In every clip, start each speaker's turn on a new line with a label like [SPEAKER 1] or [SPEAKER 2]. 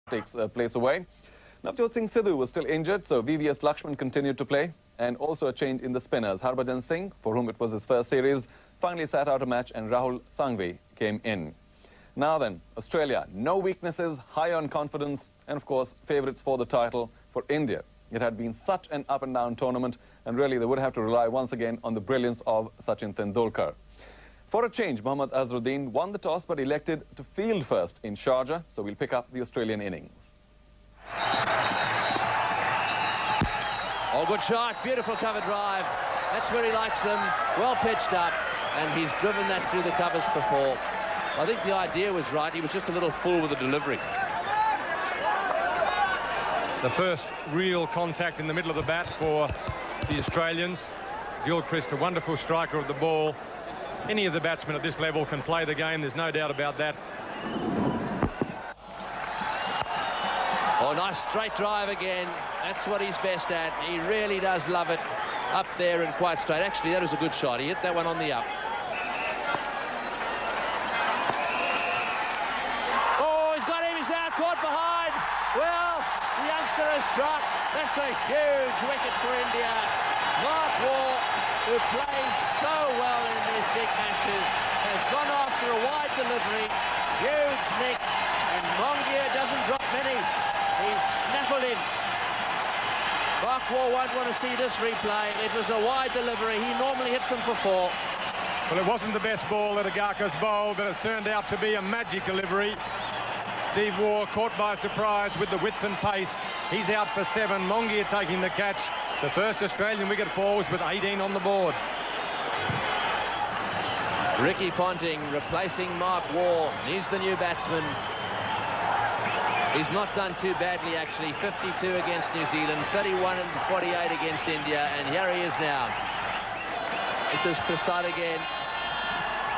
[SPEAKER 1] takes place away. Navjot Singh Sidhu was still injured, so VVS Lakshman continued to play. And also a change in the spinners. Harbhajan Singh, for whom it was his first series, finally sat out a match and Rahul Sangvi came in. Now then, Australia, no weaknesses, high on confidence, and of course, favourites for the title for India. It had been such an up-and-down tournament, and really they would have to rely once again on the brilliance of Sachin Tendulkar. For a change, Mohammad Azharuddin won the toss but elected to field first in Sharjah, so we'll pick up the Australian innings.
[SPEAKER 2] Oh, good shot, beautiful cover drive. That's where he likes them, well pitched up, and he's driven that through the covers for four. I think the idea was right, he was just a little full with the delivery.
[SPEAKER 3] The first real contact in the middle of the bat for the Australians. Gilchrist, a wonderful striker of the ball. Any of the batsmen at this level can play the game, there's no doubt about that.
[SPEAKER 2] Oh, nice straight drive again. That's what he's best at. He really does love it up there and quite straight. Actually, that was a good shot. He hit that one on the up. Oh, he's got him. He's out. Caught behind. Well, the youngster has struck. That's a huge wicket for India. Mark Waugh, who plays so well in these big matches, has gone after a wide delivery. Huge nick. And Mongia doesn't drop many. He's snaffled him. Mark Waugh won't want to see this replay. It was a wide delivery. He normally hits them for four.
[SPEAKER 3] Well, it wasn't the best ball that Agarkar's bowled, but it's turned out to be a magic delivery. Steve Waugh caught by surprise with the width and pace. He's out for 7. Mongia taking the catch. The first Australian wicket falls with 18 on the board.
[SPEAKER 2] Ricky Ponting replacing Mark Waugh. He's the new batsman. He's not done too badly, actually. 52 against New Zealand, 31 and 48 against India, and here he is now. This is Prasad again.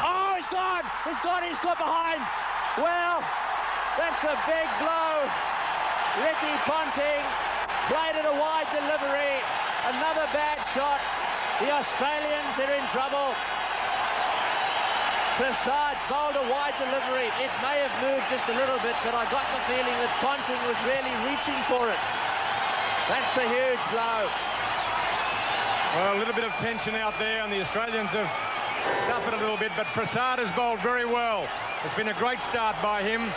[SPEAKER 2] Oh, he's gone! He's gone! He's got behind! Well, that's a big blow. Ricky Ponting played it a wide delivery. Another bad shot. The Australians are in trouble. Prasad bowled a wide delivery. It may have moved just a little bit, but I got the feeling that Ponting was really reaching for it. That's a huge blow.
[SPEAKER 3] Well, a little bit of tension out there, and the Australians have suffered a little bit, but Prasad has bowled very well. It's been a great start by him.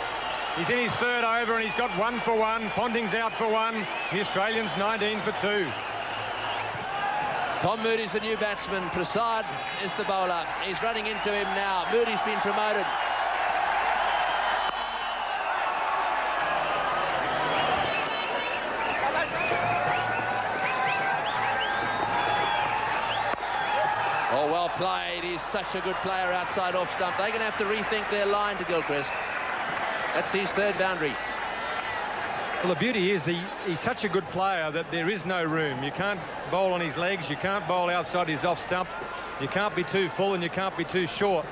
[SPEAKER 3] He's in his third over, and he's got 1 for 1. Ponting's out for 1. The Australians 19 for 2.
[SPEAKER 2] Tom Moody's the new batsman. Prasad is the bowler. He's running into him now. Moody's been promoted. Oh, well played. He's such a good player outside off stump. They're going to have to rethink their line to Gilchrist. That's his third boundary.
[SPEAKER 3] Well, the beauty is he's such a good player that there is no room. You can't bowl on his legs, you can't bowl outside his off stump, you can't be too full and you can't be too short.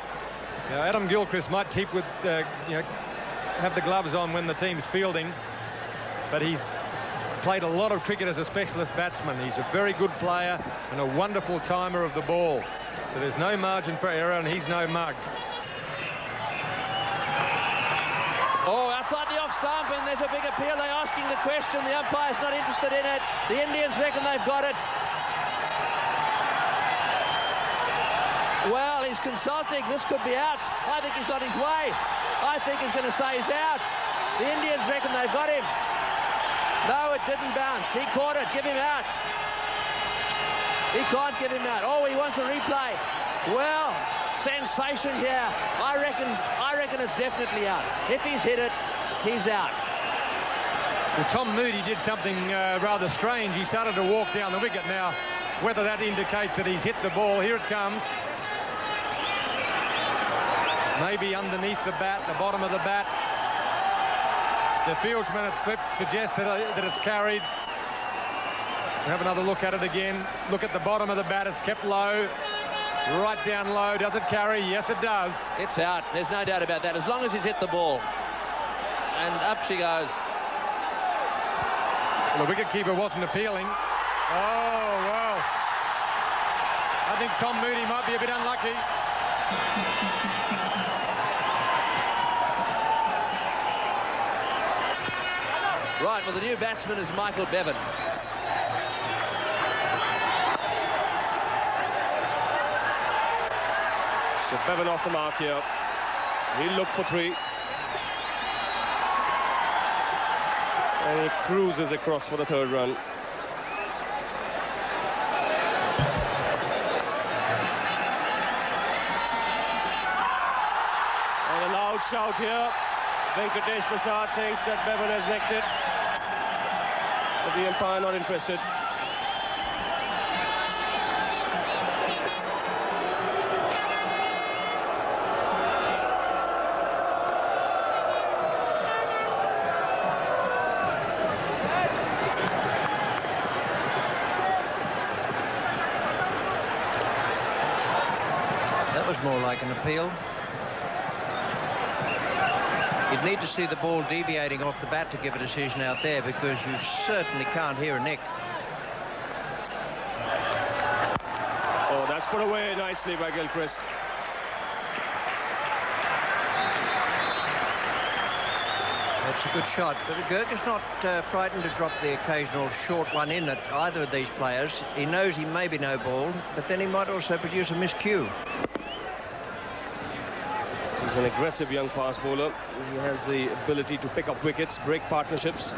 [SPEAKER 3] Now, Adam Gilchrist might keep with, have the gloves on when the team's fielding, but he's played a lot of cricket as a specialist batsman. He's a very good player and a wonderful timer of the ball. So there's no margin for error and he's no mug.
[SPEAKER 2] Oh, outside the off stump, and there's a big appeal. They're asking the question. The umpire's not interested in it. The Indians reckon they've got it. Well, he's consulting. This could be out. I think he's on his way. I think he's going to say he's out. The Indians reckon they've got him. No, it didn't bounce. He caught it. Give him out. He can't give him out. Oh, he wants a replay. Well, sensation here. I reckon it's definitely out. If he's hit it, he's out.
[SPEAKER 3] Well, Tom Moody did something rather strange. He started to walk down the wicket. Now, whether that indicates that he's hit the ball, here it comes. Maybe underneath the bat, the bottom of the bat. The fieldsman had slipped, suggests that it's carried. We'll have another look at it again. Look at the bottom of the bat, it's kept low. Right down low. Does it carry? Yes, it does.
[SPEAKER 2] It's out. There's no doubt about that. As long as he's hit the ball. And up she goes.
[SPEAKER 3] Well, the wicketkeeper wasn't appealing. Oh, well. I think Tom Moody might be a bit unlucky.
[SPEAKER 2] Right, well, the new batsman is Michael Bevan.
[SPEAKER 4] So Bevan off the mark here. He'll look for 3. And he cruises across for the 3rd run. And a loud shout here. Venkatesh Prasad thinks that Bevan has nicked it. But the umpire not interested.
[SPEAKER 5] That was more like an appeal. You'd need to see the ball deviating off the bat to give a decision out there, because you certainly can't hear a nick.
[SPEAKER 4] Oh, that's put away nicely by Gilchrist.
[SPEAKER 5] That's a good shot, but Gurkha's not frightened to drop the occasional short one in at either of these players. He knows he may be no-balled, but then he might also produce a miscue.
[SPEAKER 4] He's an aggressive young fast bowler. He has the ability to pick up wickets, break partnerships.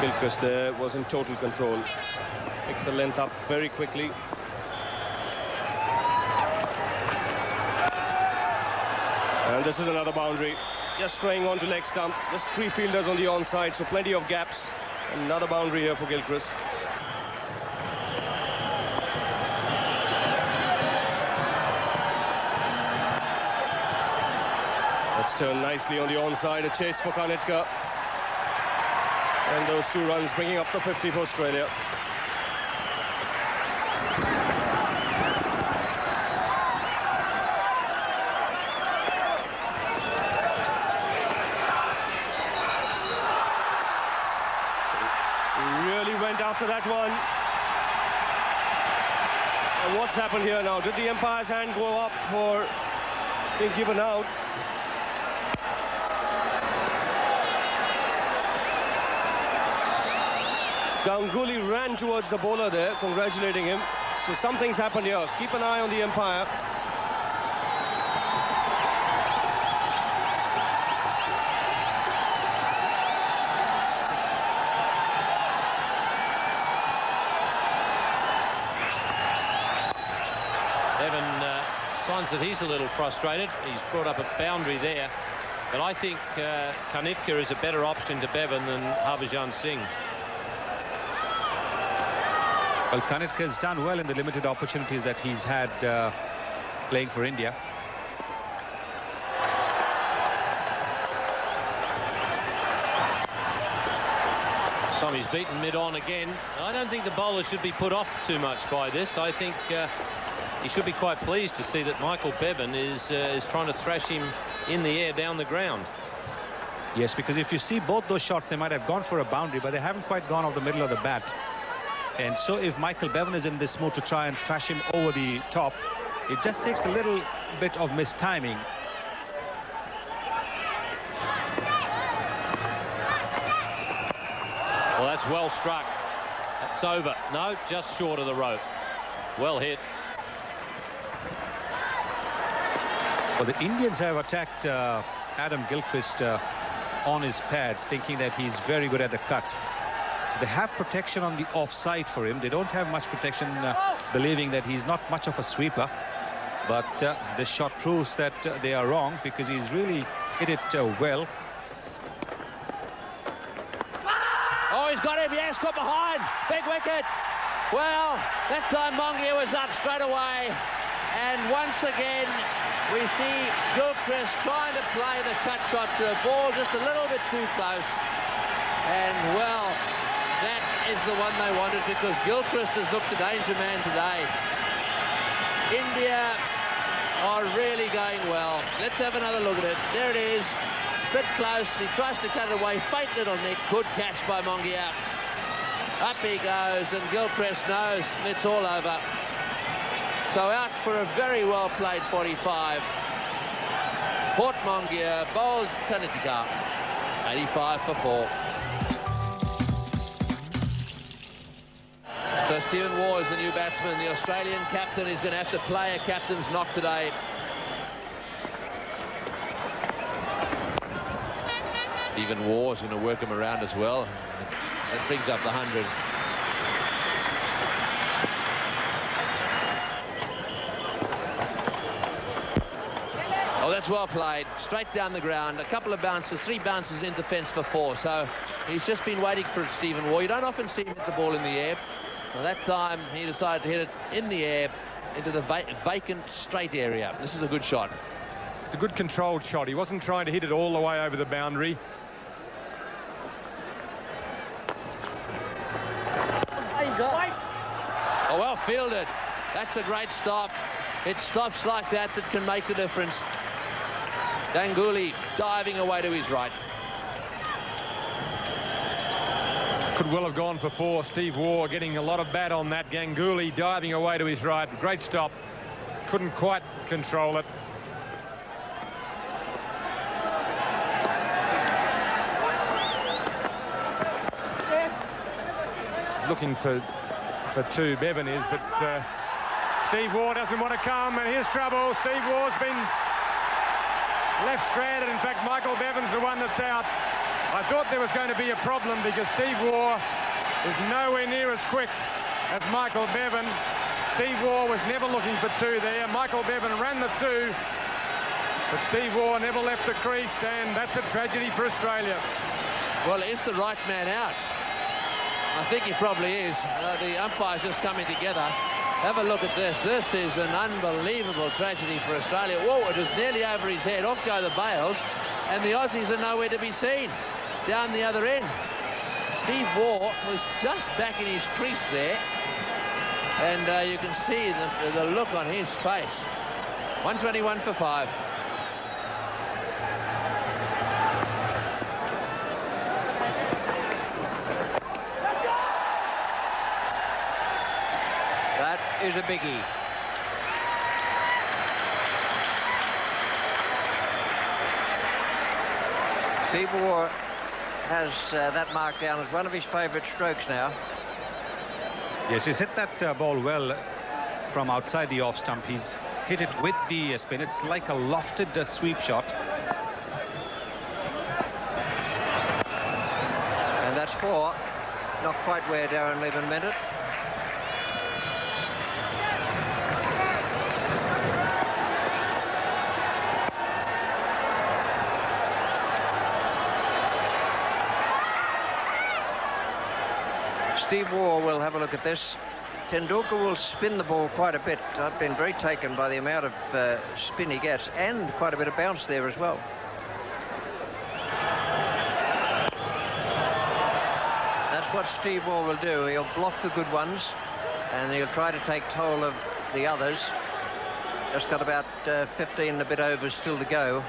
[SPEAKER 4] Gilchrist there was in total control. Picked the length up very quickly. And this is another boundary. Just straying onto leg stump. Just 3 fielders on the onside, so plenty of gaps. Another boundary here for Gilchrist. Let's turn nicely on the onside, a chase for Kanitkar. And those 2 runs bringing up the 50 for Australia. Really went after that one. And what's happened here now? Did the umpire's hand go up for being given out? Ganguly ran towards the bowler there, congratulating him. So something's happened here. Keep an eye on the umpire.
[SPEAKER 6] Bevan signs that he's a little frustrated. He's brought up a boundary there. But I think Kanitkar is a better option to Bevan than Harbhajan Singh.
[SPEAKER 7] Well, Kanitkar has done well in the limited opportunities that he's had playing for India.
[SPEAKER 6] This time he's beaten mid-on again. I don't think the bowler should be put off too much by this. I think he should be quite pleased to see that Michael Bevan is trying to thrash him in the air down the ground.
[SPEAKER 7] Yes, because if you see both those shots, they might have gone for a boundary, but they haven't quite gone off the middle of the bat. And so if Michael Bevan is in this mood to try and thrash him over the top, it just takes a little bit of mistiming.
[SPEAKER 6] Well, that's well struck. That's over. No, just short of the rope. Well hit.
[SPEAKER 7] Well, the Indians have attacked Adam Gilchrist on his pads, thinking that he's very good at the cut. So they have protection on the offside for him. They don't have much protection, believing that he's not much of a sweeper. But this shot proves that they are wrong, because he's really hit it well.
[SPEAKER 2] Oh, he's got him, yes, got behind. Big wicket. Well, that time Mongia was up straight away. And once again, we see Gilchrist trying to play the cut shot to a ball just a little bit too close. And, well, that is the one they wanted, because Gilchrist has looked a danger man today. India are really going well. Let's have another look at it. There it is. Bit close. He tries to cut it away. Faint little nick. Good catch by Mongia. Up he goes, and Gilchrist knows it's all over. So out for a very well played 45. Portmongear bowled Karnataka. 85 for 4. So Stephen Waugh is the new batsman. The Australian captain is going to have to play a captain's knock today. Stephen Waugh is going to work him around as well. That brings up the 100. Oh, that's well played. Straight down the ground. A couple of bounces, 3 bounces and in defence for 4. So he's just been waiting for Stephen Waugh. You don't often see him hit the ball in the air. Well, that time he decided to hit it in the air into the vacant straight area. This is a good shot.
[SPEAKER 3] It's a good controlled shot. He wasn't trying to hit it all the way over the boundary.
[SPEAKER 2] Oh, well fielded. That's a great stop. It's stops like that that can make the difference. Ganguly diving away to his right.
[SPEAKER 3] Could well have gone for 4. Steve Waugh getting a lot of bat on that. Ganguly diving away to his right. Great stop. Couldn't quite control it. Looking for 2, Bevan is, but Steve Waugh doesn't want to come, and here's trouble. Steve Waugh's been left stranded. In fact, Michael Bevan's the one that's out. I thought there was going to be a problem because Steve Waugh is nowhere near as quick as Michael Bevan. Steve Waugh was never looking for 2 there. Michael Bevan ran the 2, but Steve Waugh never left the crease, and that's a tragedy for Australia.
[SPEAKER 2] Well, is the right man out? I think he probably is. The umpire's just coming together. Have a look at this. This is an unbelievable tragedy for Australia. Whoa, it was nearly over his head. Off go the bails, and the Aussies are nowhere to be seen down the other end. Steve Waugh was just back in his crease there, and you can see the look on his face. 121 for 5.
[SPEAKER 5] Is a biggie. Steve Waugh has that marked down as one of his favourite strokes now.
[SPEAKER 7] Yes, he's hit that ball well from outside the off stump. He's hit it with the spin. It's like a lofted sweep shot.
[SPEAKER 5] And that's 4. Not quite where Darren Lehmann meant it. Steve Waugh will have a look at this. Tendulkar will spin the ball quite a bit. I've been very taken by the amount of spin he gets, and quite a bit of bounce there as well. That's what Steve Waugh will do. He'll block the good ones, and he'll try to take toll of the others. Just got about 15 and a bit overs still to go.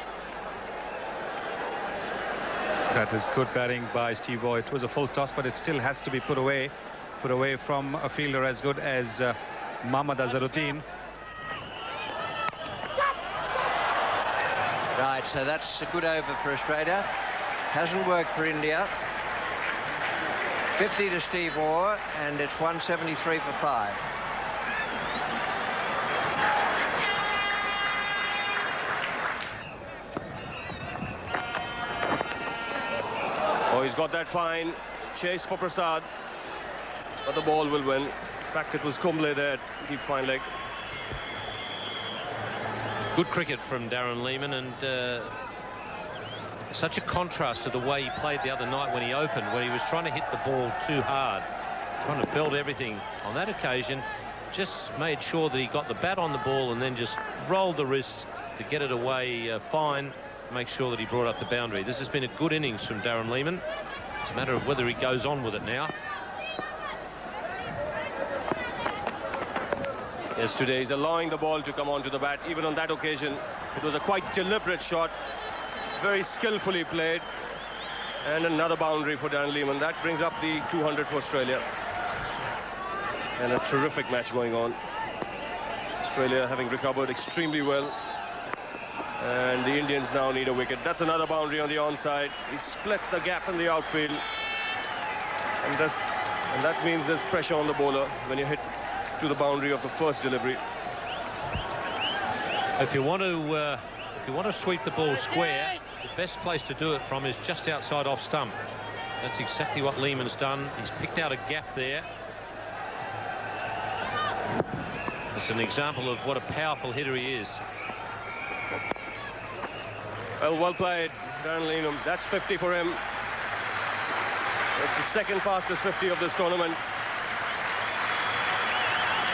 [SPEAKER 7] That is good batting by Steve Waugh. It was a full toss, but it still has to be put away from a fielder as good as Mohammad Azharuddin.
[SPEAKER 5] Right, so that's a good over for Australia. Hasn't worked for India. 50 to Steve Waugh, and it's 173 for 5.
[SPEAKER 4] Oh, he's got that fine chase for Prasad, but the ball will win. In fact, it was Kumble there, deep fine leg.
[SPEAKER 6] Good cricket from Darren Lehmann, and such a contrast to the way he played the other night when he opened, when he was trying to hit the ball too hard, trying to build everything. On that occasion, just made sure that he got the bat on the ball and then just rolled the wrists to get it away fine, make sure that he brought up the boundary. This has been a good innings from Darren Lehmann. It's a matter of whether he goes on with it now.
[SPEAKER 4] Yes, today he's allowing the ball to come onto the bat. Even on that occasion, it was a quite deliberate shot, very skillfully played, and another boundary for Darren Lehmann. That brings up the 200 for Australia, and a terrific match going on. Australia having recovered extremely well, And the Indians now need a wicket. That's another boundary on the onside. He split the gap in the outfield. And that means there's pressure on the bowler when you hit to the boundary of the first delivery.
[SPEAKER 6] If you want to sweep the ball square, the best place to do it from is just outside off stump. That's exactly what Lehmann's done. He's picked out a gap there. It's an example of what a powerful hitter he is.
[SPEAKER 4] Well played, Darren Lehmann. That's 50 for him. It's the second fastest 50 of this tournament.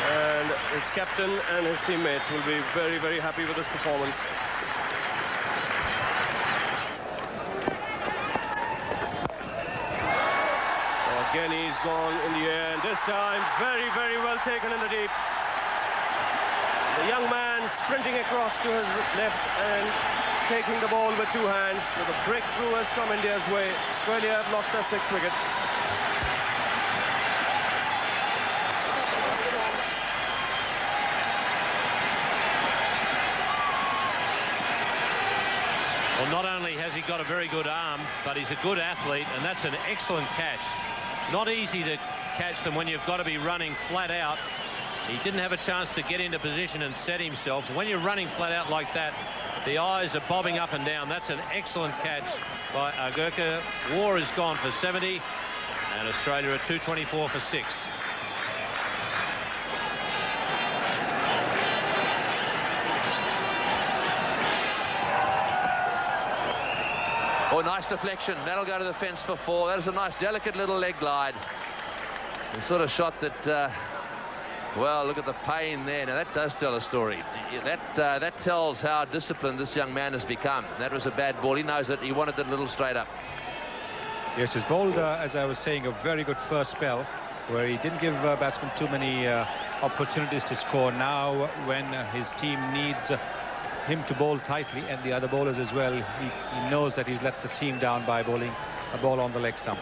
[SPEAKER 4] And his captain and his teammates will be very, very happy with this performance. Again, he's gone in the air, and this time very, very well taken in the deep. The young man sprinting across to his left and taking the ball with two hands. So the breakthrough has come India's way. Australia have lost their 6th wicket.
[SPEAKER 6] Well, not only has he got a very good arm, but he's a good athlete, and that's an excellent catch. Not easy to catch them when you've got to be running flat out. He didn't have a chance to get into position and set himself. When you're running flat out like that, the eyes are bobbing up and down. That's an excellent catch by Gurkha. Waugh has gone for 70, and Australia are 224 for 6.
[SPEAKER 2] Oh, nice deflection. That'll go to the fence for 4. That is a nice, delicate little leg glide. The sort of shot that, well, look at the pain there. Now, that does tell a story. That tells how disciplined this young man has become. That was a bad ball. He knows it. He wanted it a little straight up.
[SPEAKER 7] Yes, he's bowled, as I was saying, a very good first spell, where he didn't give batsmen too many opportunities to score. Now, when his team needs him to bowl tightly, and the other bowlers as well, he knows that he's let the team down by bowling a ball on the leg stump.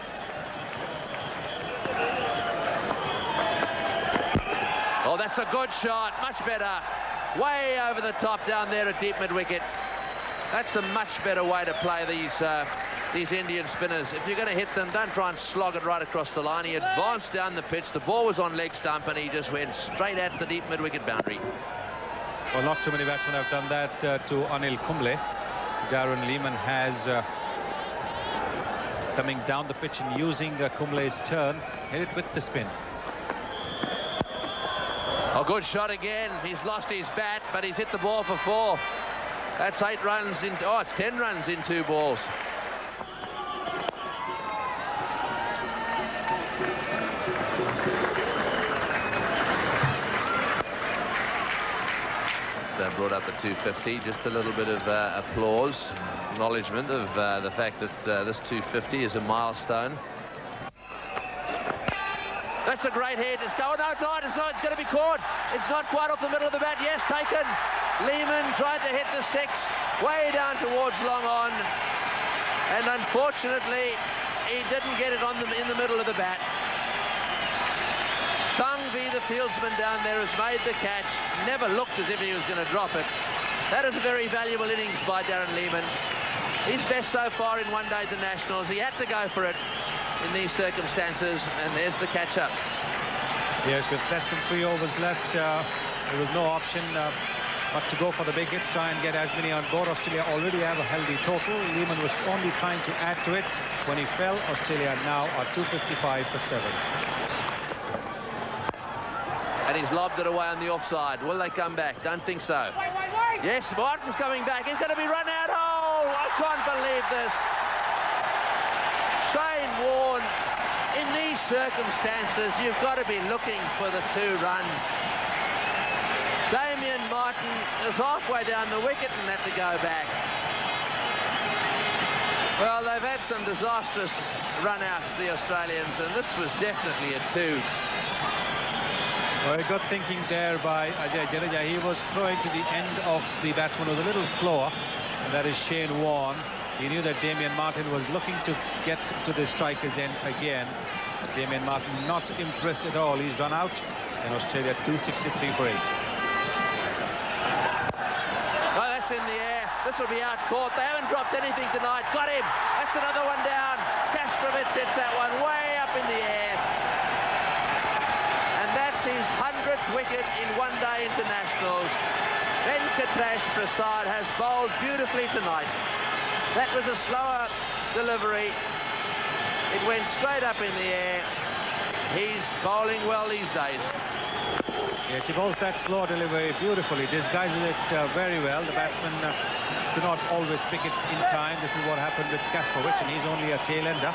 [SPEAKER 2] Oh, that's a good shot. Much better. Way over the top down there at deep mid-wicket. That's a much better way to play these Indian spinners. If you're going to hit them, don't try and slog it right across the line. He advanced down the pitch. The ball was on leg stump, and he just went straight at the deep mid-wicket boundary.
[SPEAKER 7] Well, not too many batsmen have done that to Anil Kumble. Darren Lehmann has, coming down the pitch and using Kumble's turn, hit it with the spin.
[SPEAKER 2] A good shot again. He's lost his bat, but he's hit the ball for 4. That's 8 runs in... Oh, it's 10 runs in 2 balls. Brought up at 250. Just a little bit of applause, acknowledgement of the fact that this 250 is a milestone. That's a great hit. It's going. No, it's not. It's going to be caught. It's not quite off the middle of the bat. Yes, taken. Lehmann tried to hit the 6 way down towards long on, and unfortunately, he didn't get it in the middle of the bat. Sangvi, the fieldsman down there, has made the catch. Never looked as if he was going to drop it. That is a very valuable innings by Darren Lehmann. He's best so far in one-day internationals. He had to go for it in these circumstances, and there's the catch-up.
[SPEAKER 7] Yes, with less than 3 overs left, there was no option but to go for the big hits, try and get as many on board. Australia already have a healthy total. Lehmann was only trying to add to it. When he fell, Australia now are 255 for 7.
[SPEAKER 2] And he's lobbed it away on the offside. Will they come back? Don't think so. Yes, Martin's coming back. He's going to be run out. Oh, I can't believe this. Shane Warne, in these circumstances, you've got to be looking for the 2 runs. Damien Martin is halfway down the wicket and had to go back. Well, they've had some disastrous run-outs, the Australians, and this was definitely a 2.
[SPEAKER 7] Very good thinking there by Ajay Jadeja. He was throwing to the end of the batsman who was a little slower, and that is Shane Warne. He knew that Damien Martin was looking to get to the striker's end again. Damien Martin not impressed at all. He's run out, and Australia 263 for 8.
[SPEAKER 2] Oh, that's in the air. This will be out caught. They haven't dropped anything tonight. Got him. That's another one down. Kasprowicz hits that one way up in the air. And that's his 100th wicket in one-day internationals. Prasad has bowled beautifully tonight. That was a slower delivery. It went straight up in the air. He's bowling well these days.
[SPEAKER 7] Yes, he bowls that slow delivery beautifully, disguises it very well. The batsmen do not always pick it in time. This is what happened with Kasprowicz, and he's only a tail-ender.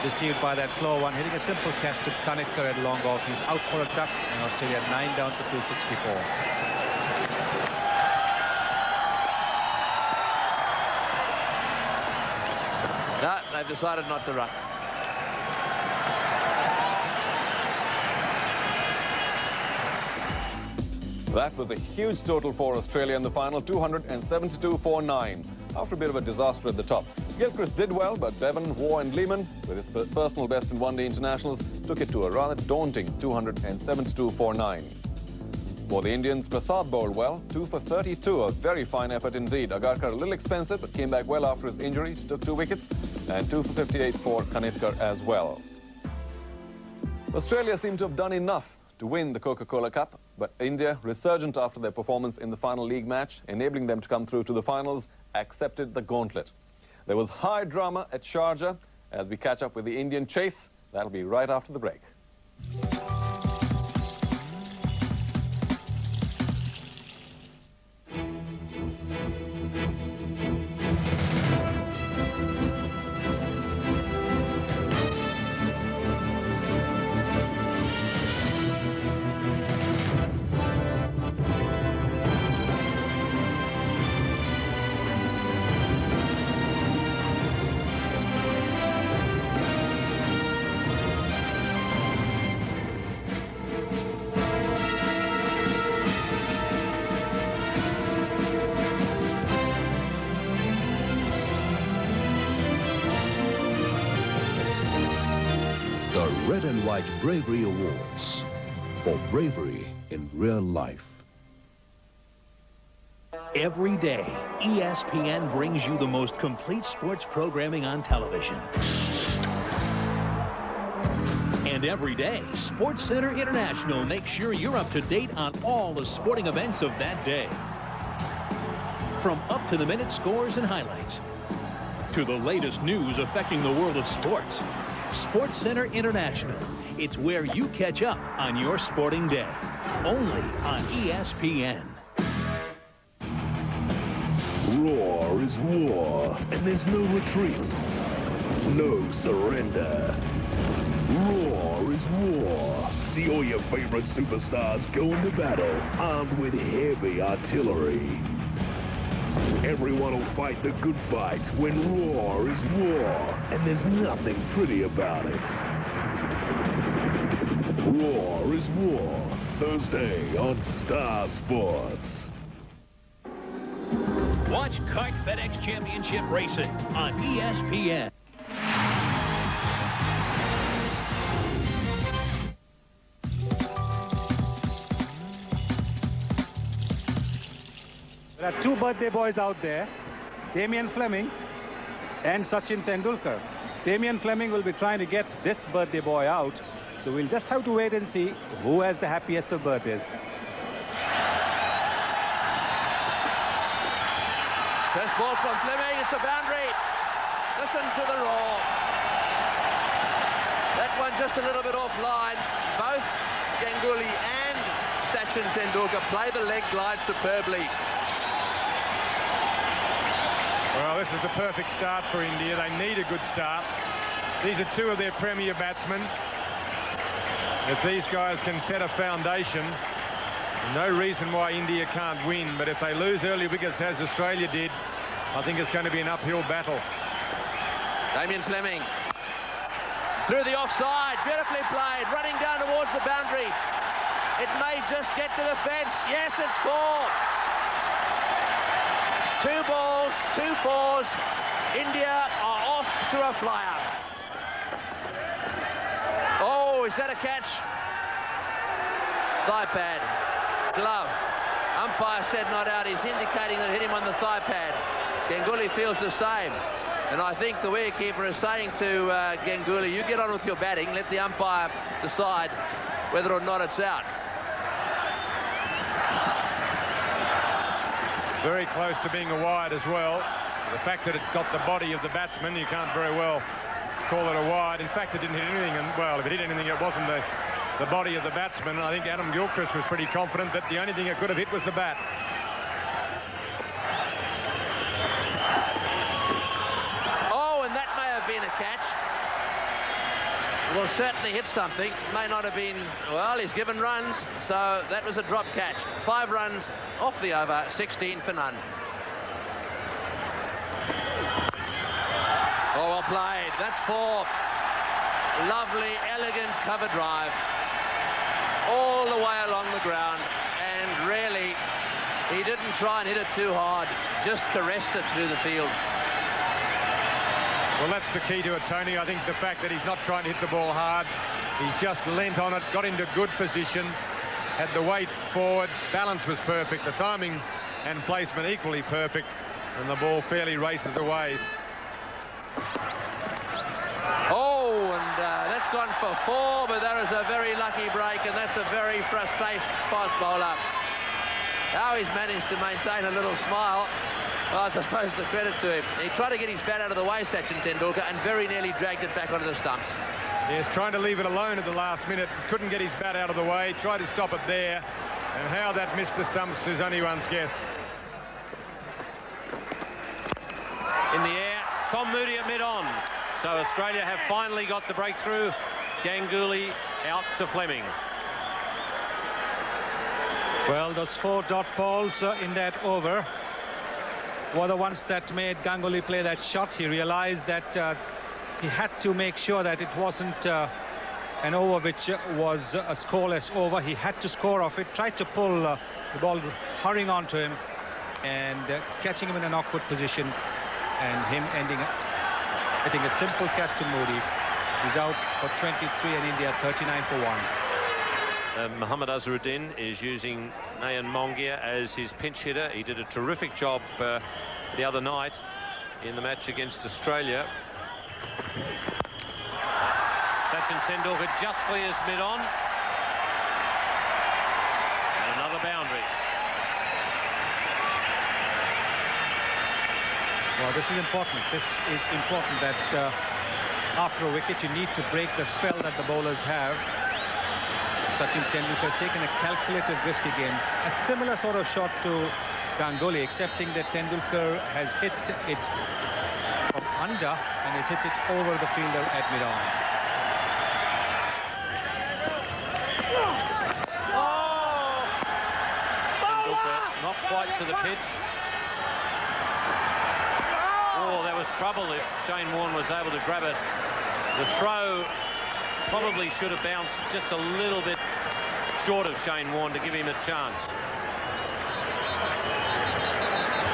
[SPEAKER 7] Deceived by that slow one, hitting a simple catch to Canter at long off. He's out for a duck, and Australia 9 down for 264.
[SPEAKER 2] No, they've decided not to run.
[SPEAKER 1] That was a huge total for Australia in the final, 272 for 9, after a bit of a disaster at the top. Gilchrist did well, but Bevan, Waugh and Lehmann, with his personal best in one-day internationals, took it to a rather daunting 272 for 9. For the Indians, Prasad bowled well, 2 for 32, a very fine effort indeed. Agarkar a little expensive, but came back well after his injury, took 2 wickets, and 2 for 58 for Canter as well. Australia seemed to have done enough to win the Coca-Cola Cup, but India, resurgent after their performance in the final league match, enabling them to come through to the finals, accepted the gauntlet. There was high drama at Sharjah as we catch up with the Indian chase. That'll be right after the break.
[SPEAKER 8] Red and White Bravery Awards for bravery in real life.
[SPEAKER 9] Every day, ESPN brings you the most complete sports programming on television. And every day, SportsCenter International makes sure you're up to date on all the sporting events of that day. From up-to-the-minute scores and highlights to the latest news affecting the world of sports. SportsCenter International. It's where you catch up on your sporting day. Only on ESPN.
[SPEAKER 8] Roar is war, and there's no retreats, no surrender. Roar is war. See all your favorite superstars go into battle armed with heavy artillery. Everyone will fight the good fight when Roar is war, and there's nothing pretty about it. Roar is war, Thursday on Star Sports.
[SPEAKER 9] Watch Kart FedEx Championship Racing on ESPN.
[SPEAKER 10] There are 2 birthday boys out there, Damien Fleming and Sachin Tendulkar. Damien Fleming will be trying to get this birthday boy out, so we'll just have to wait and see who has the happiest of birthdays.
[SPEAKER 2] First ball from Fleming, it's a boundary. Listen to the roar. That one just a little bit offline. Both Ganguly and Sachin Tendulkar play the leg glide superbly.
[SPEAKER 3] Well, this is the perfect start for India. They need a good start. These are 2 of their premier batsmen. If these guys can set a foundation, no reason why India can't win. But if they lose early wickets, as Australia did, I think it's going to be an uphill battle.
[SPEAKER 2] Damien Fleming through the offside, beautifully played, running down towards the boundary. It may just get to the fence. Yes, it's 4. 2 balls, 2 fours. India are off to a flyer. Oh, is that a catch? Thigh pad, glove. Umpire said not out. He's indicating that hit him on the thigh pad. Ganguly feels the same. And I think the wicketkeeper is saying to Ganguly, you get on with your batting, let the umpire decide whether or not it's out.
[SPEAKER 3] Very close to being a wide as well. The fact that it got the body of the batsman, you can't very well call it a wide. In fact, it didn't hit anything, and well, if it hit anything, it wasn't the body of the batsman. I think Adam Gilchrist was pretty confident that the only thing it could have hit was the bat.
[SPEAKER 2] Oh, and that may have been a catch. Will certainly hit something. May not have been, well, he's given runs, so that was a drop catch. 5 runs off the over, 16 for none. Oh, well played. That's 4. Lovely, elegant cover drive. All the way along the ground. And really, he didn't try and hit it too hard. Just caressed it through the field.
[SPEAKER 3] Well, that's the key to it, Tony. I think the fact that he's not trying to hit the ball hard. He's just leant on it, got into good position, had the weight forward. Balance was perfect. The timing and placement equally perfect. And the ball fairly races away.
[SPEAKER 2] Oh, and that's gone for 4, but that is a very lucky break, and that's a very frustrated fast bowler. How he's managed to maintain a little smile, well, I suppose it's a credit to him. He tried to get his bat out of the way, Sachin Tendulkar, and very nearly dragged it back onto the stumps.
[SPEAKER 3] Yes, trying to leave it alone at the last minute. Couldn't get his bat out of the way, tried to stop it there, and how that missed the stumps is anyone's guess.
[SPEAKER 6] In the air, Tom Moody at mid-on. So Australia have finally got the breakthrough. Ganguly out to Fleming.
[SPEAKER 7] Well, those 4 dot balls in that over were the ones that made Ganguly play that shot. He realized that he had to make sure that it wasn't an over which was a scoreless over. He had to score off it, tried to pull the ball hurrying onto him and catching him in an awkward position, and him ending up hitting a simple catch to Moody. He's out for 23 and India 39 for 1.
[SPEAKER 6] Mohammad Azharuddin is using Nayan Mongia as his pinch hitter. He did a terrific job the other night in the match against Australia. Sachin Tendulkar just clears mid-on. And another boundary.
[SPEAKER 7] Well, this is important. This is important that after a wicket, you need to break the spell that the bowlers have. Sachin Tendulkar has taken a calculated risk again. A similar sort of shot to Ganguly, excepting that Tendulkar has hit it from under and has hit it over the fielder at mid-on.
[SPEAKER 6] Oh! Tendulkar not quite to the pitch. Oh, there was trouble if Shane Warne was able to grab it. The throw probably should have bounced just a little bit short of Shane Warne to give him a chance.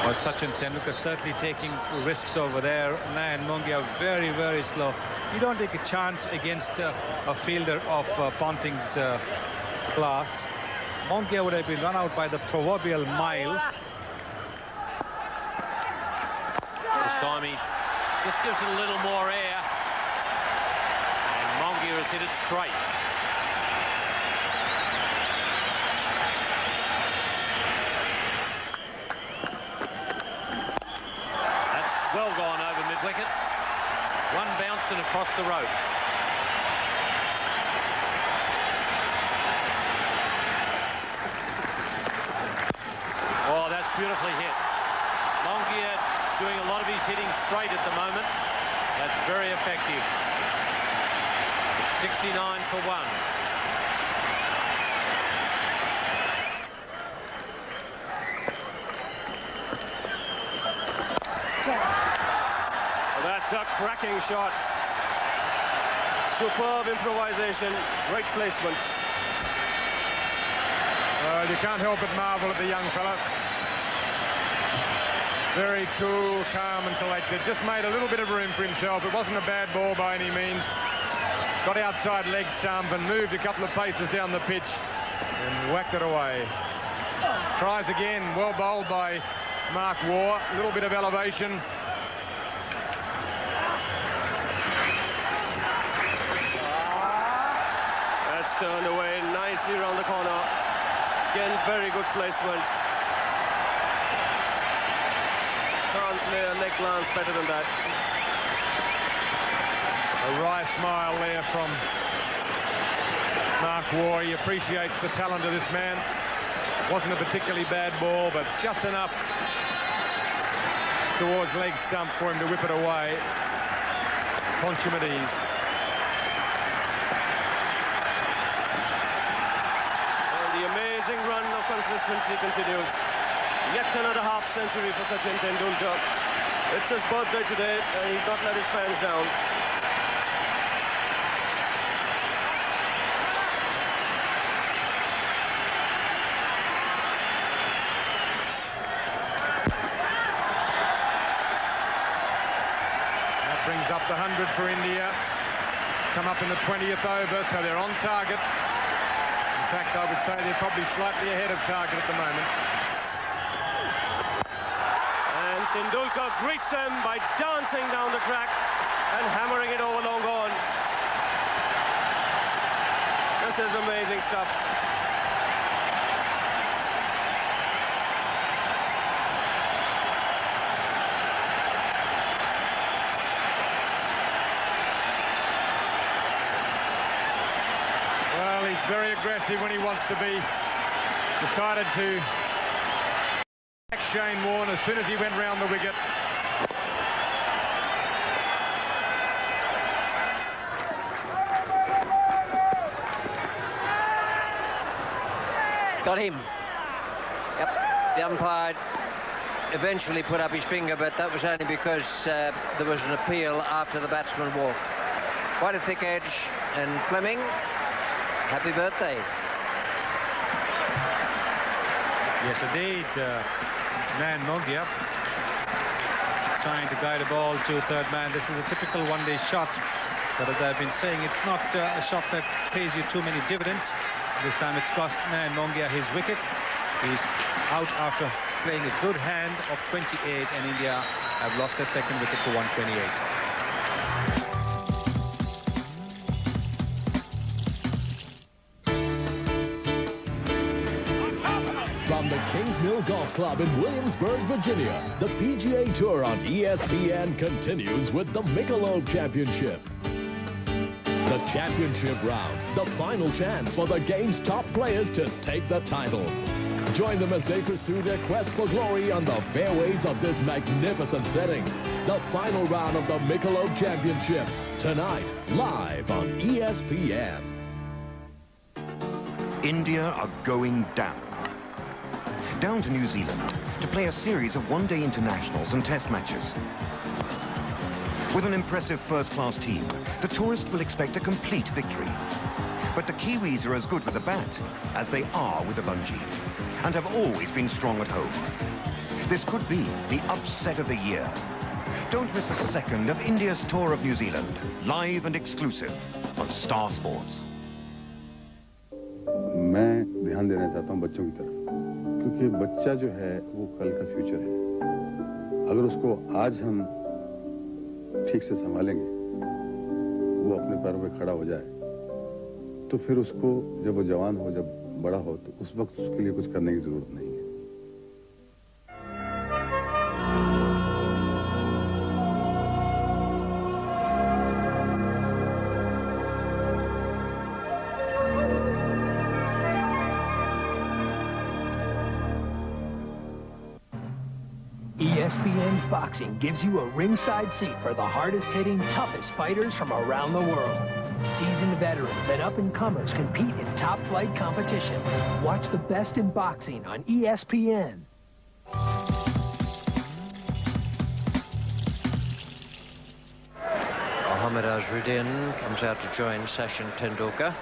[SPEAKER 7] Well, Sachin Tendulkar certainly taking risks over there. Nayan Mongia very, very slow. You don't take a chance against a fielder of Ponting's class. Mongia would have been run out by the proverbial mile.
[SPEAKER 6] This time he just gives it a little more air. And Mongia has hit it straight. That's well gone over mid-wicket. One bounce and across the rope. Oh, that's beautifully hit. Mongia doing a lot of his hitting straight at the moment. That's very effective. It's 69 for 1.
[SPEAKER 4] Well, that's a cracking shot. Superb improvisation, great placement.
[SPEAKER 3] You can't help but marvel at the young fella. Very cool, calm and collected. Just made a little bit of room for himself. It wasn't a bad ball by any means. Got outside leg stump and moved a couple of paces down the pitch and whacked it away. Tries again, well bowled by Mark Waugh. A little bit of elevation.
[SPEAKER 4] That's turned away nicely around the corner. Again, very good placement. Can't play a leg glance better than that.
[SPEAKER 3] A wry smile there from Mark Waugh. He appreciates the talent of this man. Wasn't a particularly bad ball, but just enough towards leg stump for him to whip it away. Consummate ease.
[SPEAKER 4] And the amazing run of consistency continues. Yet another half-century for Sachin Tendulkar. It's his birthday today, and he's not let his fans down.
[SPEAKER 3] Brings up the 100 for India. Come up in the 20th over, so they're on target. In fact, I would say they're probably slightly ahead of target at the moment.
[SPEAKER 4] And Tendulkar greets him by dancing down the track and hammering it over long on. This is amazing stuff.
[SPEAKER 3] He's very aggressive when he wants to be. Decided to back Shane Warne as soon as he went round the wicket.
[SPEAKER 5] Got him. Yep. The umpire eventually put up his finger, but that was only because there was an appeal after the batsman walked. Quite a thick edge, and Fleming, happy birthday.
[SPEAKER 7] Yes, indeed. Man Nogia trying to guide a ball to third man. This is a typical one-day shot. But as I've been saying, it's not a shot that pays you too many dividends. This time it's cost Man Nogia his wicket. He's out after playing a good hand of 28, and India have lost their second wicket to 128.
[SPEAKER 11] From the Kingsmill Golf Club in Williamsburg, Virginia, the PGA Tour on ESPN continues with the Michelob Championship. The championship round, the final chance for the game's top players to take the title. Join them as they pursue their quest for glory on the fairways of this magnificent setting. The final round of the Michelob Championship, tonight, live on ESPN.
[SPEAKER 12] India are going down to New Zealand to play a series of one-day internationals and test matches. With an impressive first-class team, the tourist will expect a complete victory. But the Kiwis are as good with the bat as they are with the bungee, and have always been strong at home. This could be the upset of the year. Don't miss a second of India's tour of New Zealand, live and exclusive on Star Sports.
[SPEAKER 13] मैं ध्यान देना चाहता हूं बच्चों की तरफ, क्योंकि बच्चा जो है वो कल का फ्यूचर है। अगर उसको आज हम ठीक से संभालेंगे, वो अपने पैरों पे खड़ा हो जाए, तो फिर उसको जब वो जवान हो, जब बड़ा हो, तो उस वक्त उसके लिए कुछ करने की जरूरत नहीं है।
[SPEAKER 14] ESPN's boxing gives you a ringside seat for the hardest-hitting, toughest fighters from around the world. Seasoned veterans and up-and-comers compete in top-flight competition. Watch the best in boxing on ESPN.
[SPEAKER 5] Mohammad Azharuddin comes out to join Sachin Tendulkar.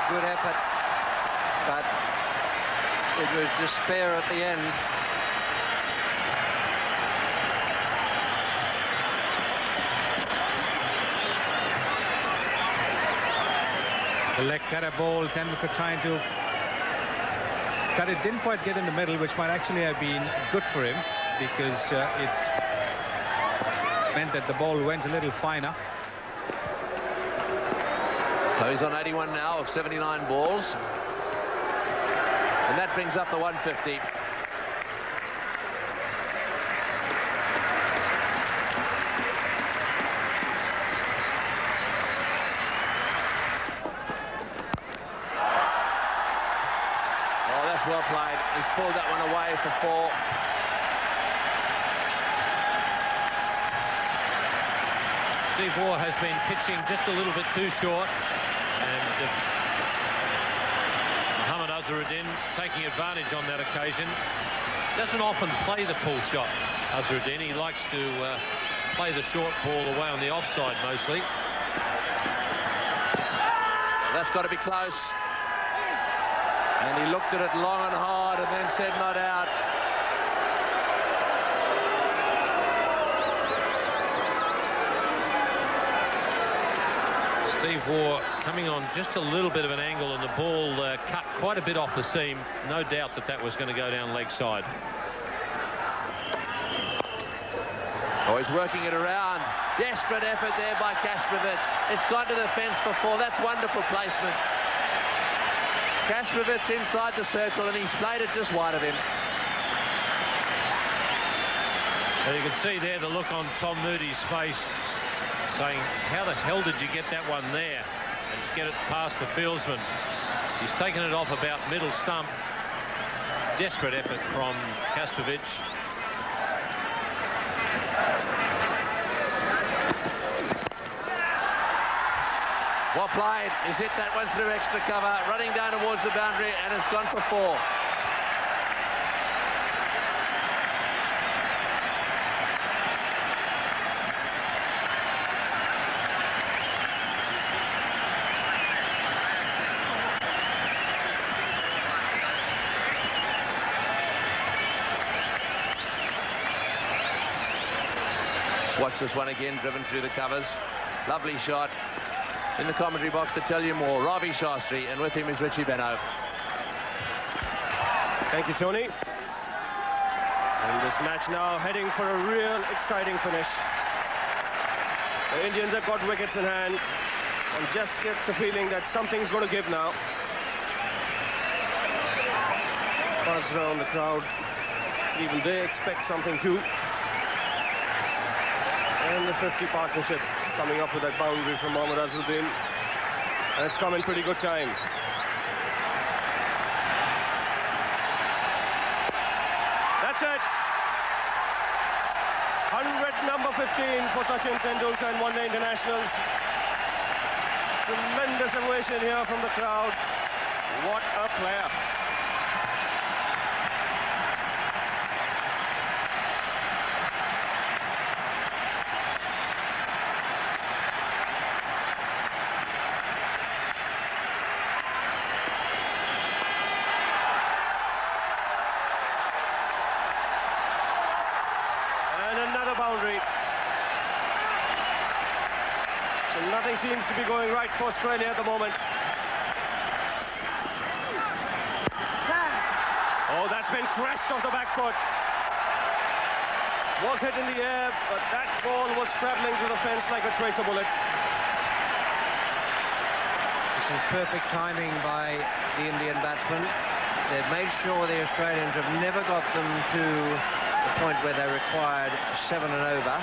[SPEAKER 5] Good effort, but it was despair at the end.
[SPEAKER 7] The leg cutter ball, Tendulkar trying to cut it, didn't quite get in the middle, which might actually have been good for him because it meant that the ball went a little finer.
[SPEAKER 15] So he's on 81 now of 79 balls. And that brings up the 150. Oh, that's well played. He's pulled that one away for 4.
[SPEAKER 6] Steve Waugh has been pitching just a little bit too short, and Mohammad Azharuddin taking advantage on that occasion. Doesn't often play the pull shot, Azharuddin. He likes to play the short ball away on the offside mostly.
[SPEAKER 15] Well, that's got to be close. And he looked at it long and hard and then said not out.
[SPEAKER 6] Steve Waugh coming on just a little bit of an angle, and the ball cut quite a bit off the seam. No doubt that that was going to go down leg side.
[SPEAKER 15] Oh, he's working it around. Desperate effort there by Kasprowicz. It's gone to the fence for 4. That's wonderful placement. Kasprowicz inside the circle, and he's played it just wide of him.
[SPEAKER 6] Well, you can see there the look on Tom Moody's face, saying, how the hell did you get that one there and get it past the fieldsman? He's taken it off about middle stump. Desperate effort from Kasprowicz.
[SPEAKER 15] Well played. He's hit that one through extra cover, running down towards the boundary, and it's gone for 4. Watch this one again, driven through the covers. Lovely shot. In the commentary box to tell you more, Ravi Shastri, and with him is Richie Benno.
[SPEAKER 4] Thank you, Tony. And this match now heading for a real exciting finish. The Indians have got wickets in hand, and just gets a feeling that something's going to give now. Buzz around the crowd. Even they expect something too. And the 50 partnership coming up with that boundary from Mohammad Azharuddin. And it's come in pretty good time. That's it. 100 number 15 for Sachin Tendulkar in one-day internationals. Tremendous ovation here from the crowd. What a player. Boundary. So nothing seems to be going right for Australia at the moment. Oh, that's been crashed off the back foot. Was hit in the air, but that ball was traveling to the fence like a tracer bullet.
[SPEAKER 5] This is perfect timing by the Indian batsmen. They've made sure the Australians have never got them to the point where they required 7 and over.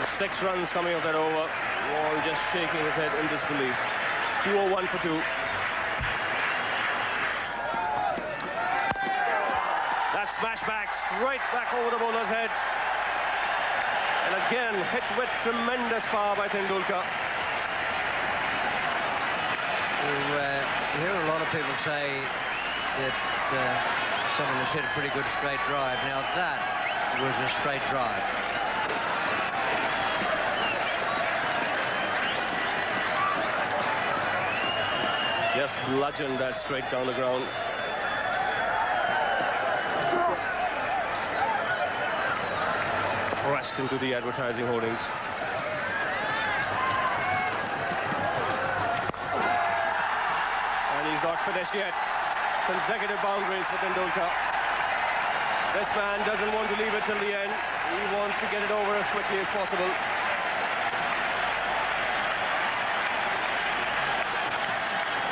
[SPEAKER 4] Six runs coming off that over. Waugh just shaking his head in disbelief. 201 for 2. That smash back, straight back over the bowler's head. And again, hit with tremendous power by Tendulkar.
[SPEAKER 5] You hear a lot of people say that someone has hit a pretty good straight drive. Now that was a straight drive.
[SPEAKER 4] Just bludgeoned that straight down the ground. Pressed into the advertising hoardings. And he's not finished yet. Consecutive boundaries for Tendulkar. This man doesn't want to leave it till the end. He wants to get it over as quickly as possible.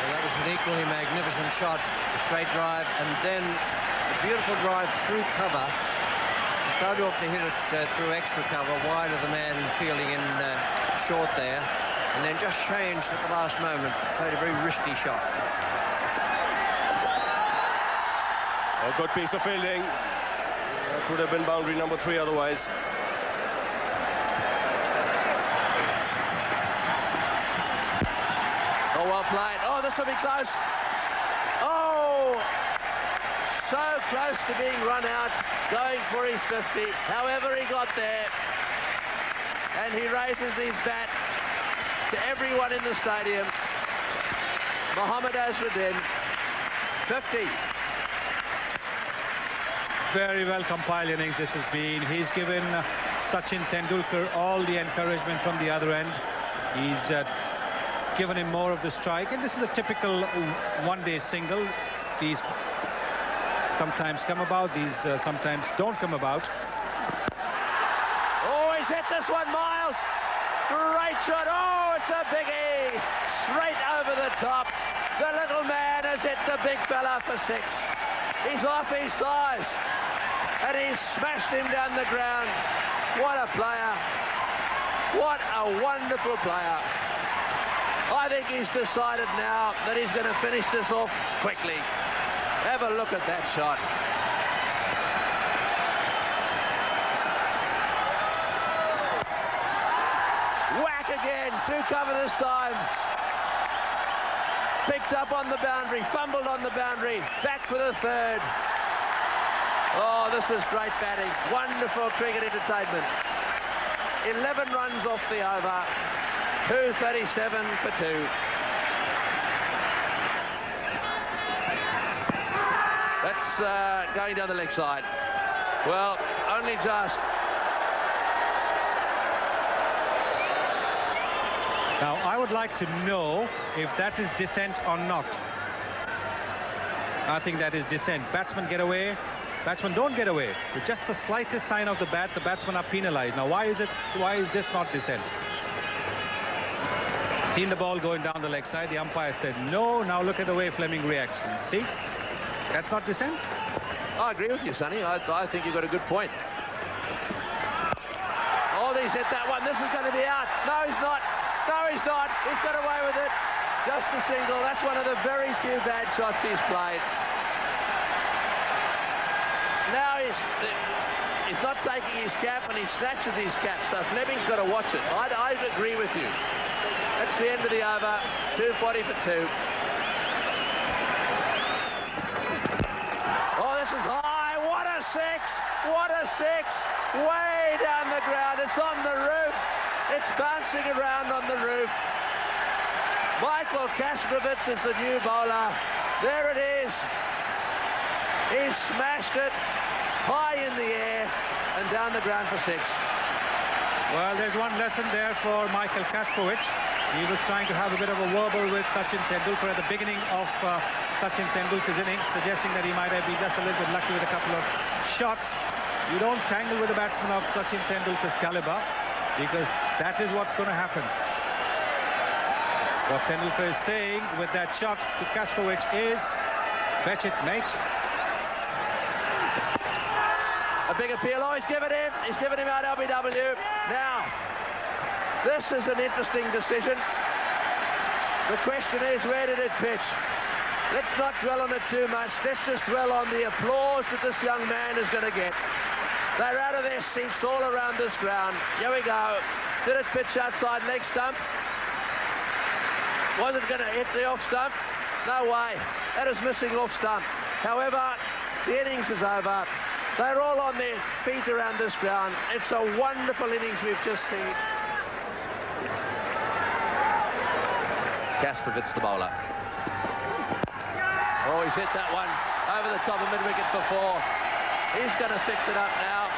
[SPEAKER 5] Well, that was an equally magnificent shot, a straight drive, and then a beautiful drive through cover. He started off to hit it through extra cover, wide of the man fielding in short there, and then just changed at the last moment. Played a very risky shot.
[SPEAKER 4] A good piece of fielding. That would have been boundary number 3 otherwise.
[SPEAKER 2] Oh, well played. Oh, this will be close. Oh, so close to being run out, going for his 50. However, he got there. And he raises his bat to everyone in the stadium. Mohammad Azruddin, 50.
[SPEAKER 7] Very well compiled innings this has been. He's given Sachin Tendulkar all the encouragement from the other end. He's given him more of the strike, and this is a typical one-day single. These sometimes come about, these sometimes don't come about.
[SPEAKER 2] Oh, he's hit this one, Miles. Great shot. Oh, it's a biggie. Straight over the top. The little man has hit the big fella for 6. He's off his size. And he's smashed him down the ground. What a player. What a wonderful player. I think he's decided now that he's going to finish this off quickly. Have a look at that shot. Whack again, through cover this time. Picked up on the boundary, fumbled on the boundary, back for the 3rd. Oh, this is great batting. Wonderful cricket entertainment. 11 runs off the over. 237 for 2. That's going down the leg side. Well, only just.
[SPEAKER 7] Now, I would like to know if that is dissent or not. I think that is dissent. Batsmen get away. Batsmen don't get away. With just the slightest sign of the bat, the batsmen are penalized. Now, why is this not dissent? Seen the ball going down the leg side. The umpire said no. Now look at the way Fleming reacts. See? That's not dissent.
[SPEAKER 2] I agree with you, Sonny. I think you've got a good point. Oh, he's hit that one. This is going to be out. No, he's not. No, he's not. He's got away with it. Just a single. That's one of the very few bad shots he's played. Now he's not taking his cap, and he snatches his cap. So Fleming's got to watch it. I agree with you. That's the end of the over. 240 for 2. Oh, this is high. What a 6. What a 6. Way down the ground. It's on the roof. It's bouncing around on the roof. Michael Kasprowicz is the new bowler. There it is. He smashed it high in the air and down the ground for 6.
[SPEAKER 7] Well, there's one lesson there for Michael Kasprowicz. He was trying to have a bit of a verbal with Sachin Tendulkar at the beginning of Sachin Tendulkar's innings, suggesting that he might have been just a little bit lucky with a couple of shots. You don't tangle with a batsman of Sachin Tendulkar's caliber, because that is what's going to happen. What Tendulkar is saying with that shot to Kasprowicz is, fetch it, mate.
[SPEAKER 2] A big appeal. Oh, he's given him out LBW. Now, this is an interesting decision. The question is, where did it pitch? Let's not dwell on it too much. Let's just dwell on the applause that this young man is going to get. They're out of their seats all around this ground. Here we go. Did it pitch outside leg stump? Was it going to hit the off stump? No way. That is missing off stump. However, the innings is over. They're all on their feet around this ground. It's a wonderful innings we've just seen.
[SPEAKER 5] Kasprowicz, the bowler.
[SPEAKER 15] Oh, he's hit that one over the top of mid-wicket before. He's going to fix it up now.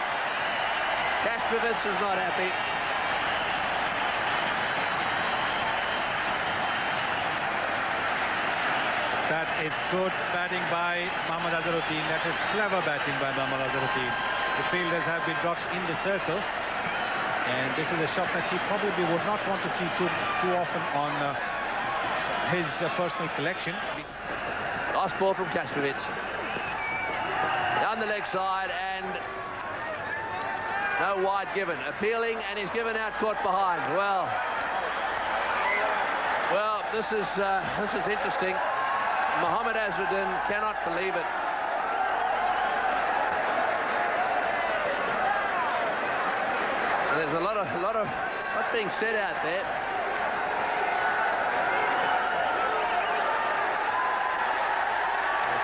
[SPEAKER 15] Kasprowicz is not happy.
[SPEAKER 7] That is good batting by Mohammad Azharuddin. That is clever batting by Mohammad Azharuddin. The fielders have been brought in the circle. And this is a shot that he probably would not want to see too often on his personal collection.
[SPEAKER 15] Last ball from Kasprowicz. Down the leg side and no wide given. Appealing and he's given out, caught behind. Well, this is interesting. Mohammad Azharuddin cannot believe it. And there's a lot being said out there.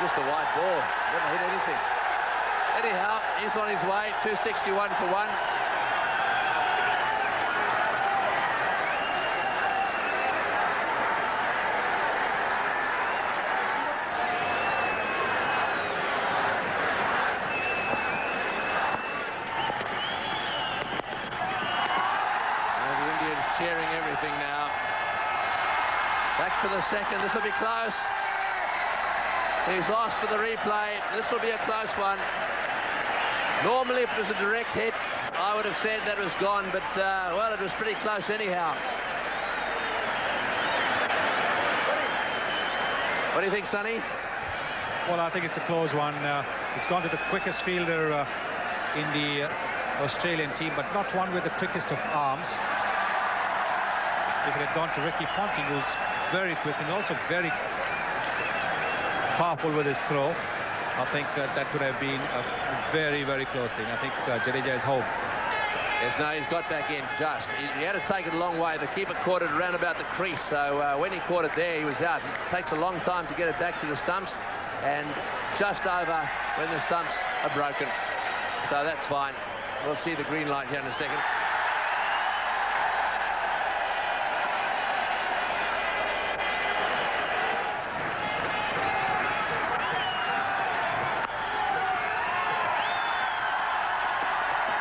[SPEAKER 15] Just a wide ball, never hit anything. Anyhow, he's on his way, 261 for one. And the Indians cheering everything now. Back for the second, this will be close. He's asked for the replay. This will be a close one. Normally, if it was a direct hit, I would have said that was gone, but, well, it was pretty close anyhow. What do you think, Sonny?
[SPEAKER 7] Well, I think it's a close one. It's gone to the quickest fielder in the Australian team, but not one with the quickest of arms. If it had gone to Ricky Ponting, who's very quick and also very powerful with his throw, I think that would have been a very, very close thing. I think Jadeja is home.
[SPEAKER 15] Yes, no, he's got back in just. He had to take it a long way. The keeper caught it around about the crease, so when he caught it there, he was out. It takes a long time to get it back to the stumps, and just over when the stumps are broken. So that's fine. We'll see the green light here in a second.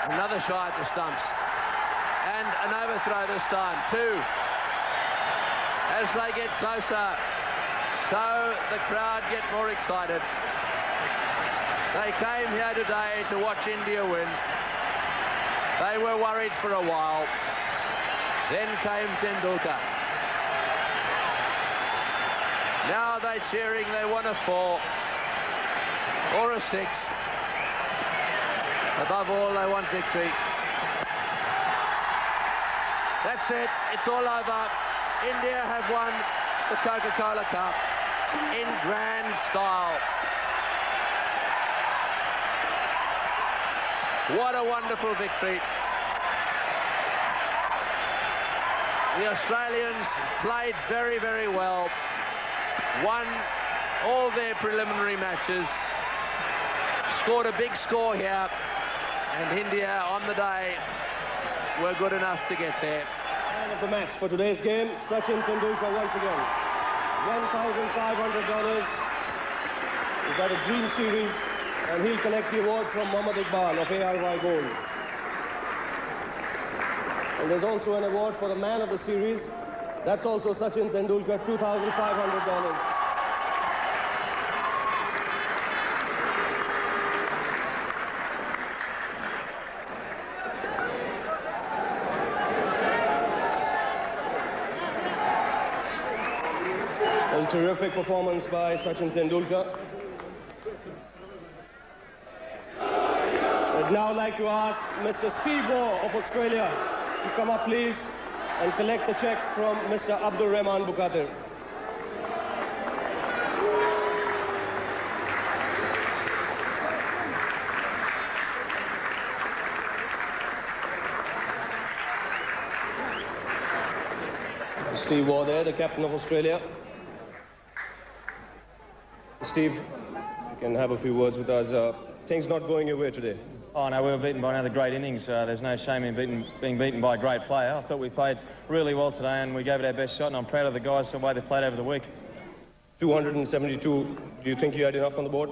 [SPEAKER 15] Another shy at the stumps. And an overthrow this time, too. As they get closer, so the crowd get more excited. They came here today to watch India win. They were worried for a while. Then came Tendulkar. Now they're cheering, they want a 4 or a 6. Above all, they want victory. That's it. It's all over. India have won the Coca-Cola Cup in grand style. What a wonderful victory. The Australians played very, very well. Won all their preliminary matches. Scored a big score here. And India, on the day, were good enough to get there.
[SPEAKER 16] Man of the match for today's game, Sachin Tendulkar once again. $1,500. He's had a dream series, and he'll collect the award from Mohammad Iqbal of AIY Gold. And there's also an award for the man of the series. That's also Sachin Tendulkar, $2,500. Terrific performance by Sachin Tendulkar. I'd now like to ask Mr. Steve Waugh of Australia to come up, please, and collect the check from Mr. Abdul Rahman Bukatir. Steve Waugh there, the captain of Australia. Steve, you can have a few words with us. Things not going your way today.
[SPEAKER 17] Oh, no, we were beaten by another great innings. There's no shame in being beaten by a great player. I thought we played really well today and we gave it our best shot, and I'm proud of the guys the way they played over the week.
[SPEAKER 16] 272. Do you think you had enough on the board?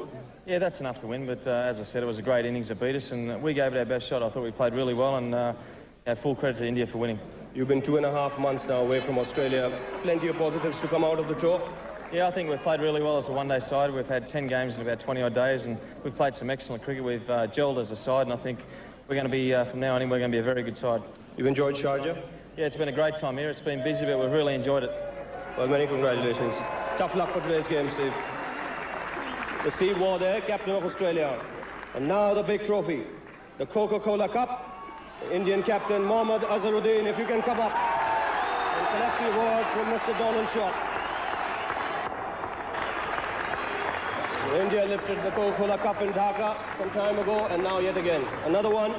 [SPEAKER 17] Yeah, that's enough to win, but as I said, it was a great innings that beat us, and we gave it our best shot. I thought we played really well, and full credit to India for winning.
[SPEAKER 16] You've been 2.5 months now away from Australia. Plenty of positives to come out of the tour.
[SPEAKER 17] Yeah, I think we've played really well as a one-day side. We've had 10 games in about 20-odd days, and we've played some excellent cricket. We've gelled as a side, and I think we're going to be, from now on in, we're going to be a very good side.
[SPEAKER 16] You've enjoyed Sharjah?
[SPEAKER 17] Yeah, it's been a great time here. It's been busy, but we've really enjoyed it.
[SPEAKER 16] Well, many congratulations. Tough luck for today's game, Steve. The Steve Waugh there, captain of Australia. And now the big trophy, the Coca-Cola Cup. The Indian captain, Mohammad Azharuddin, if you can come up and collect the award from Mr. Donald Shaw. So India lifted the Coca-Cola Cup in Dhaka some time ago, and now yet again. Another one.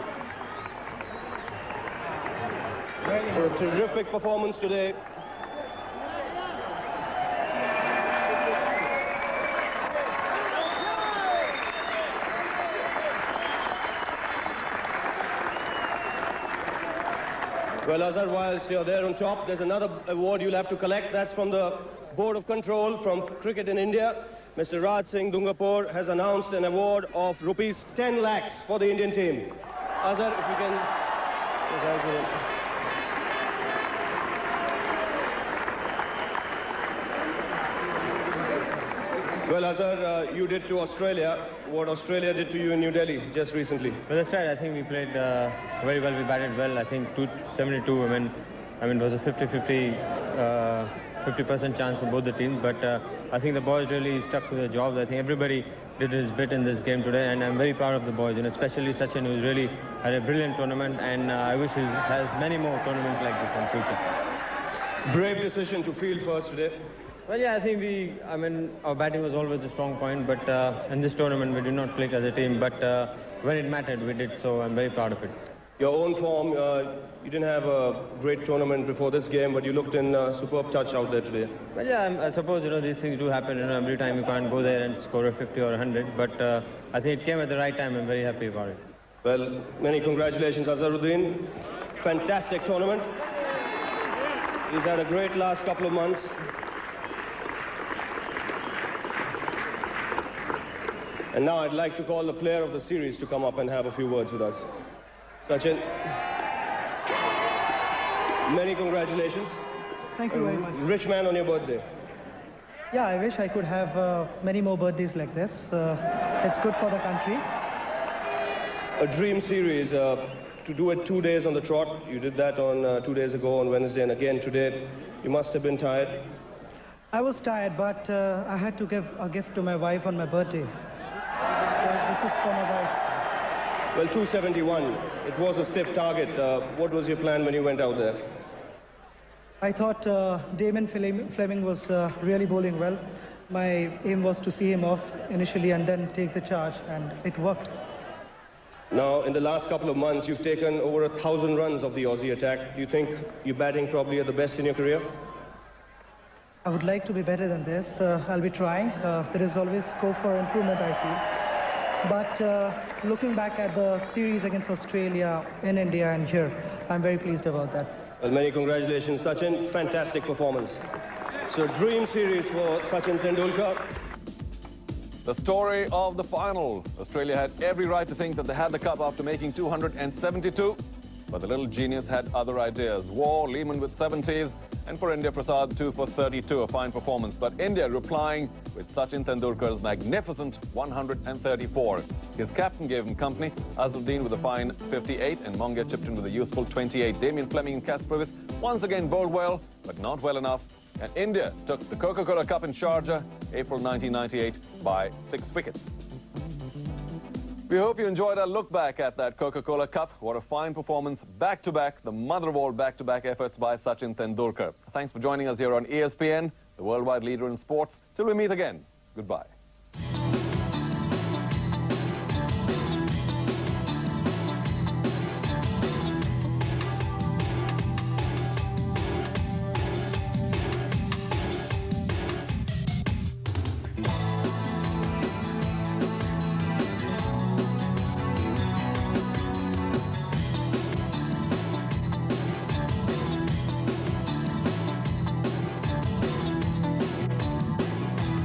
[SPEAKER 16] A terrific performance today. Well, Azhar, whilst you're there on top, there's another award you'll have to collect. That's from the Board of Control from Cricket in India. Mr. Raj Singh Dungapur has announced an award of rupees 10 lakhs for the Indian team. Azhar, if you can... Well, Azhar, you did to Australia what Australia did to you in New Delhi just recently.
[SPEAKER 18] Well, that's right. I think we played very well. We batted well. I think 272. I mean, it was a 50% chance for both the teams. But I think the boys really stuck to their jobs. I think everybody did his bit in this game today, and I'm very proud of the boys. And especially Sachin, who's really had a brilliant tournament. And I wish he has many more tournaments like this in future.
[SPEAKER 16] Brave decision to field first today.
[SPEAKER 18] Well, yeah, I think our batting was always a strong point, but in this tournament we did not click as a team, but when it mattered, we did, so I'm very proud of it.
[SPEAKER 16] Your own form, you didn't have a great tournament before this game, but you looked in superb touch out there today.
[SPEAKER 18] Well, yeah, I suppose, these things do happen, every time you can't go there and score a 50 or 100, but I think it came at the right time. I'm very happy about it.
[SPEAKER 16] Well, many congratulations, Azharuddin. Fantastic tournament. He's had a great last couple of months. And now I'd like to call the player of the series to come up and have a few words with us. Sachin, many congratulations.
[SPEAKER 19] Thank you very much.
[SPEAKER 16] Rich man on your birthday.
[SPEAKER 19] Yeah, I wish I could have many more birthdays like this. It's good for the country.
[SPEAKER 16] A dream series, to do it 2 days on the trot. You did that on 2 days ago on Wednesday, and again today. You must have been tired.
[SPEAKER 19] I was tired, but I had to give a gift to my wife on my birthday. So this is for my wife.
[SPEAKER 16] Well, 271. It was a stiff target. What was your plan when you went out there?
[SPEAKER 19] I thought Damon Fleming was really bowling well. My aim was to see him off initially and then take the charge, and it worked.
[SPEAKER 16] Now, in the last couple of months, you've taken over 1,000 runs of the Aussie attack. Do you think you're batting probably at the best in your career?
[SPEAKER 19] I would like to be better than this. I'll be trying. There is always scope for improvement, I feel. But looking back at the series against Australia in India and here, I'm very pleased about that.
[SPEAKER 16] Well, many congratulations, Sachin. Fantastic performance. So, dream series for Sachin Tendulkar.
[SPEAKER 1] The story of the final. Australia had every right to think that they had the cup after making 272. But the little genius had other ideas. Waugh, Lehmann with 70s. And for India, Prasad 2 for 32, a fine performance. But India replying with Sachin Tendulkar's magnificent 134. His captain gave him company. Azharuddin with a fine 58, and Monga chipped in with a useful 28. Damien Fleming and Kasprowicz once again bowled well, but not well enough. And India took the Coca-Cola Cup in Sharjah, April 1998, by 6 wickets. We hope you enjoyed our look back at that Coca-Cola Cup. What a fine performance, back-to-back, the mother of all back-to-back efforts by Sachin Tendulkar. Thanks for joining us here on ESPN, the worldwide leader in sports. Till we meet again, goodbye.